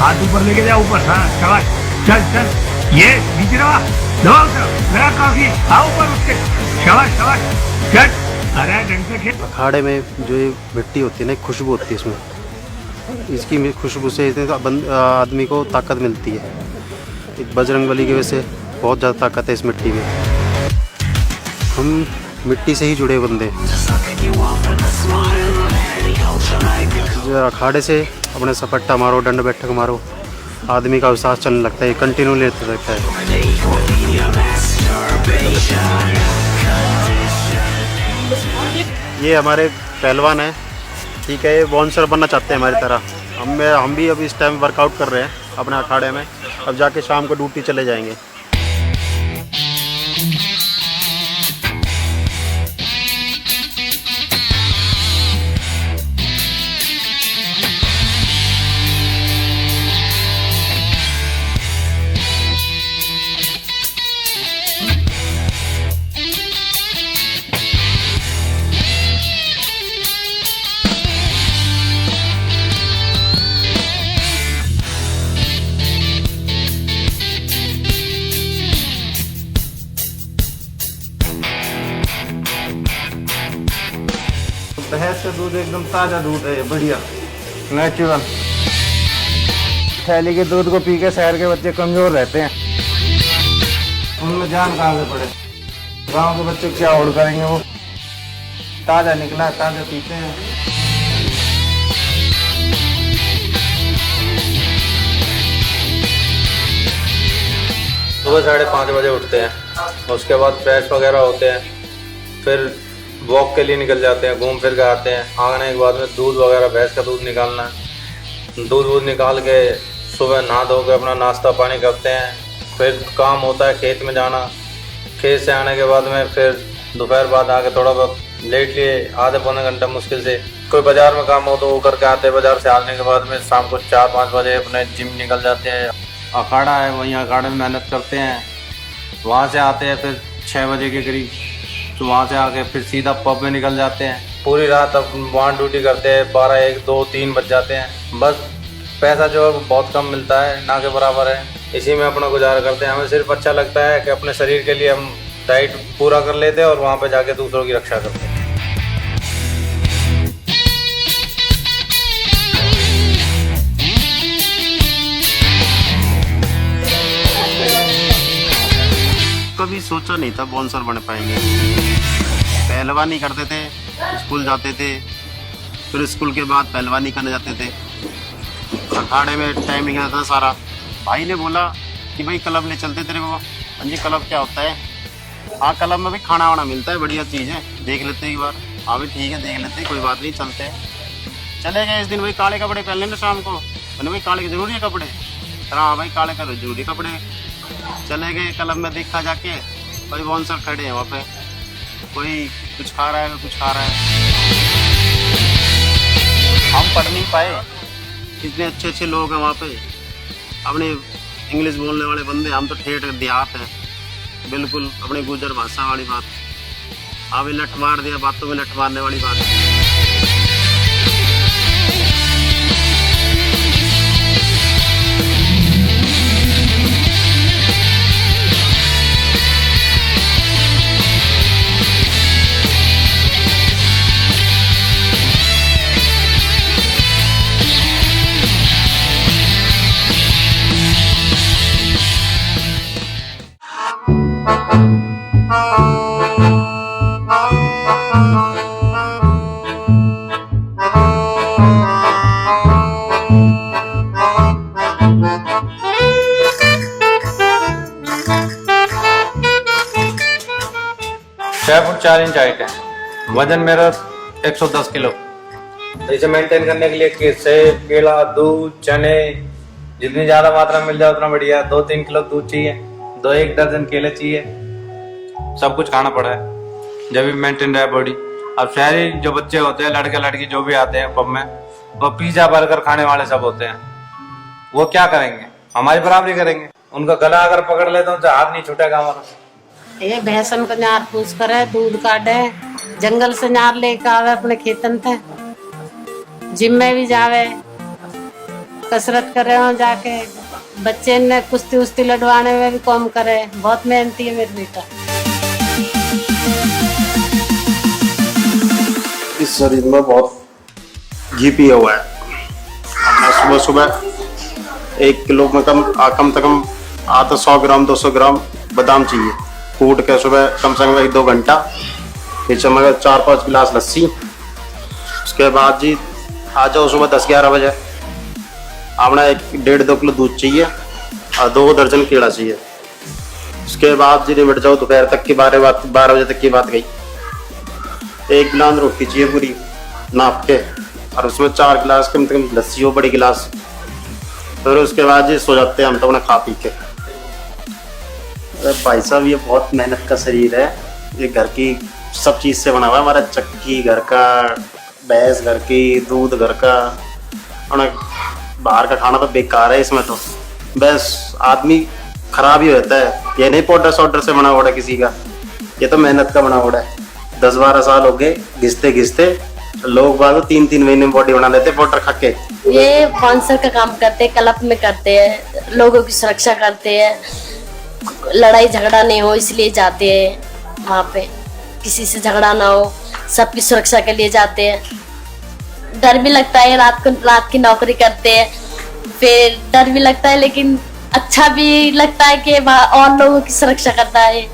हाथ ऊपर लेके जा, ऊपर। हाँ शाबाश, चल चल, ये नीचे रहा, दबाओ सर, मेरा काफी, हाँ ऊपर उसके, शाबाश शाबाश, चल। अरे ढंग से खेल। अखाड़े में जो ये मिट्टी होती है ना, खुशबू होती है इसमें, इसकी खुशबू से आदमी को ताकत मिलती है। एक बजरंगबली की वजह से बहुत ज़्यादा ताकत है इस मिट्टी में। हम मिट्टी से ही जुड़े बंदे हैं। अखाड़े से अपने सपट्टा मारो, दंड बैठक मारो, आदमी का विश्वास चलने लगता है, कंटिन्यू लेते रहता है। ये हमारे पहलवान हैं, ठीक है, ये बाउंसर बनना चाहते हैं हमारी तरह। हम भी अभी इस टाइम वर्कआउट कर रहे हैं अपने अखाड़े में। अब जाके शाम को ड्यूटी चले जाएंगे। भैंस का दूध एकदम ताज़ा दूध है, बढ़िया नेचुरल। थैली के दूध को पी के शहर के बच्चे कमज़ोर रहते हैं, उनमें जान कहाँ से पड़े। गांव के बच्चे क्या और करेंगे, वो ताज़ा निकला, ताज़ा पीते हैं। सुबह 5:30 बजे उठते हैं, उसके बाद फ्रेश वगैरह होते हैं, फिर वॉक के लिए निकल जाते हैं, घूम फिर के आते हैं। आने के बाद में दूध वगैरह, भैंस का दूध निकालना है, दूध निकाल के सुबह नहा धो के अपना नाश्ता पानी करते हैं। फिर काम होता है खेत में जाना, खेत से आने के बाद में फिर दोपहर बाद आके थोड़ा बहुत लेट लिए, आधे पौने घंटा मुश्किल से। कोई बाज़ार में काम हो तो वो करके आते हैं। बाज़ार से आने के बाद में शाम को 4-5 बजे अपने जिम निकल जाते हैं। अखाड़ा है, वहीं अखाड़े में मेहनत करते हैं। वहाँ से आते हैं फिर 6 बजे के करीब, तो वहाँ से आके फिर सीधा पब में निकल जाते हैं। पूरी रात अब वहाँ ड्यूटी करते हैं, 12, 1, 2, 3 बज जाते हैं। बस पैसा जो है वो बहुत कम मिलता है, ना के बराबर है। इसी में अपना गुजारा करते हैं। हमें सिर्फ अच्छा लगता है कि अपने शरीर के लिए हम डाइट पूरा कर लेते हैं और वहाँ पे जाके दूसरों की रक्षा करते हैं। कभी सोचा नहीं था बाउंसर बन पाएंगे। पहलवानी करते थे, स्कूल जाते थे, फिर स्कूल के बाद पहलवानी करने जाते थे। अखाड़े में टाइमिंग रहता था सारा। भाई ने बोला कि भाई क्लब ले चलते तेरे को। जी क्लब क्या होता है? हाँ क्लब में भी खाना वाना मिलता है, बढ़िया चीज़ है, देख लेते एक बार। हाँ भाई ठीक है, देख लेते, कोई बात नहीं, चलते हैं। चले गए। इस दिन भाई काले कपड़े पहन लेना शाम को। मैंने भाई काले के जरूरी है कपड़े? हाँ भाई काले का जरूरी कपड़े। चले गए क्लब में, देखा जाके भाई बाउंसर खड़े हैं वहाँ पे, कोई कुछ खा रहा है, कोई कुछ खा रहा है। हम पढ़ नहीं पाए, इतने अच्छे अच्छे लोग हैं वहाँ पे, अपने इंग्लिश बोलने वाले बंदे। हम तो ठेठ देहात हैं, बिल्कुल अपने गुजर भाषा वाली बात। अभी लठ मार दिया, बातों में लठ मारने वाली बात है। फुट 4 इंच हाइट है, वजन मेरा 110 किलो। इसे मेंटेन करने के लिए सेब, केला, दूध, चने जितनी ज़्यादा मात्रा में मिल जाए उतना बढ़िया। 2-3 किलो दूध चाहिए, 1 दर्जन केले चाहिए, सब कुछ खाना पड़ा है जब भी मेंटेन रहे बॉडी। अब शहरी जो बच्चे होते हैं, लड़के लड़की जो भी आते हैं पब में, वो पिज्जा बर्गर खाने वाले सब होते हैं। वो क्या करेंगे? हमारी बराबरी करेंगे। उनका गला अगर पकड़ लेते हैं तो हाथ नहीं छूटेगा हमारा। ये भैंसन को नार पूछ करे, दूध काटे, जंगल से नार लेके आवे अपने खेतन थे, जिम में भी जावे, कसरत करे वहाँ जाके, बच्चे ने कुश्ती उस्ती लड़वाने में भी काम करे, बहुत मेहनती है मेरा बेटा। इस शरीर में बहुत घी पिया हुआ है। अपना सुबह सुबह 1 किलो में कम से कम आधा 100 ग्राम 200 ग्राम बादाम चाहिए। कूट के सुबह कम से कम 1-2 घंटा, फिर चमक 4-5 गिलास लस्सी। उसके बाद जी आ जाओ सुबह 10-11 बजे, अपना 1-1.5-2 किलो दूध चाहिए और 2 दर्जन केला चाहिए। उसके बाद जी निपट जाओ दोपहर तक की 12 बजे तक की बात गई। 1 गिलास रोटी चाहिए पूरी नाप के, और उसमें 4 गिलास कम से कम लस्सी हो, बड़ी गिलास। फिर उसके बाद जी सो जाते हैं हम तो अपना खा पी के। भाई साहब ये बहुत मेहनत का शरीर है, ये घर की सब चीज़ से बना हुआ है। हमारा चक्की घर का, भैंस घर की, दूध घर का, और बाहर का खाना तो बेकार है इसमें। तो बस आदमी खराब ही होता है। ये नहीं पाउडर साउडर से बना हुआ है किसी का, ये तो मेहनत का बना हुआ है। 10-12 साल हो गए घिसते घिसते, लोग बाग 3-3 महीने में बॉडी बना लेते पाउडर खा के। ये बाउंसर का काम करते हैं, क्लब में करते हैं, लोगों की सुरक्षा करते हैं, लड़ाई झगड़ा नहीं हो इसलिए जाते हैं वहाँ पे, किसी से झगड़ा ना हो, सबकी सुरक्षा के लिए जाते हैं। डर भी लगता है, रात की नौकरी करते हैं, फिर डर भी लगता है, लेकिन अच्छा भी लगता है कि और लोगों की सुरक्षा करता है।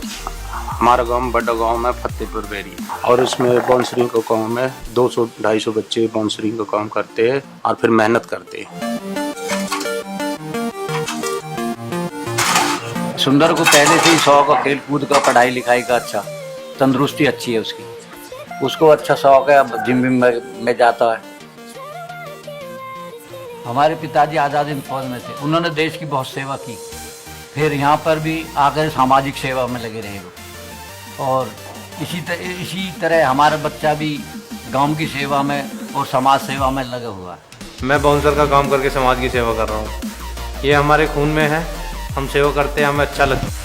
हमारा गांव बड़ा गांव में फतेहपुर बैरी, और उसमें बाउंसरिंग का काम है। 200-250 बच्चे बाउंसरिंग का काम करते हैं और फिर मेहनत करते हैं। सुंदर को पहले से ही शौक है खेल कूद का, पढ़ाई लिखाई का, अच्छा तंदुरुस्ती अच्छी है उसकी, उसको अच्छा शौक है, अब जिम में जाता है। हमारे पिताजी आज़ादी फौज में थे, उन्होंने देश की बहुत सेवा की, फिर यहाँ पर भी आकर सामाजिक सेवा में लगे रहे। और इसी तरह हमारा बच्चा भी गांव की सेवा में और समाज सेवा में लगा हुआ है। मैं बाउंसर का काम करके समाज की सेवा कर रहा हूँ, ये हमारे खून में है, हम सेवा करते हैं, हमें अच्छा लगता है।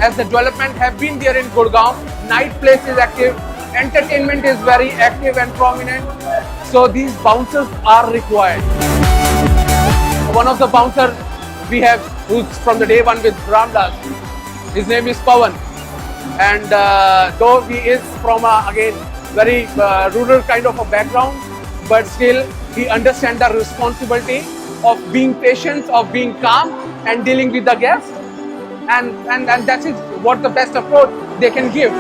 As the development have been there in Gurgaon, night place is active, entertainment is very active and prominent, so these bouncers are required. One of the bouncers we have, who's from the day one with Ramdas, his name is Pawan, and though he is from again very rural kind of a background, but still he understands the responsibility of being patient, of being calm and dealing with the guests. And that is what the best approach they can give.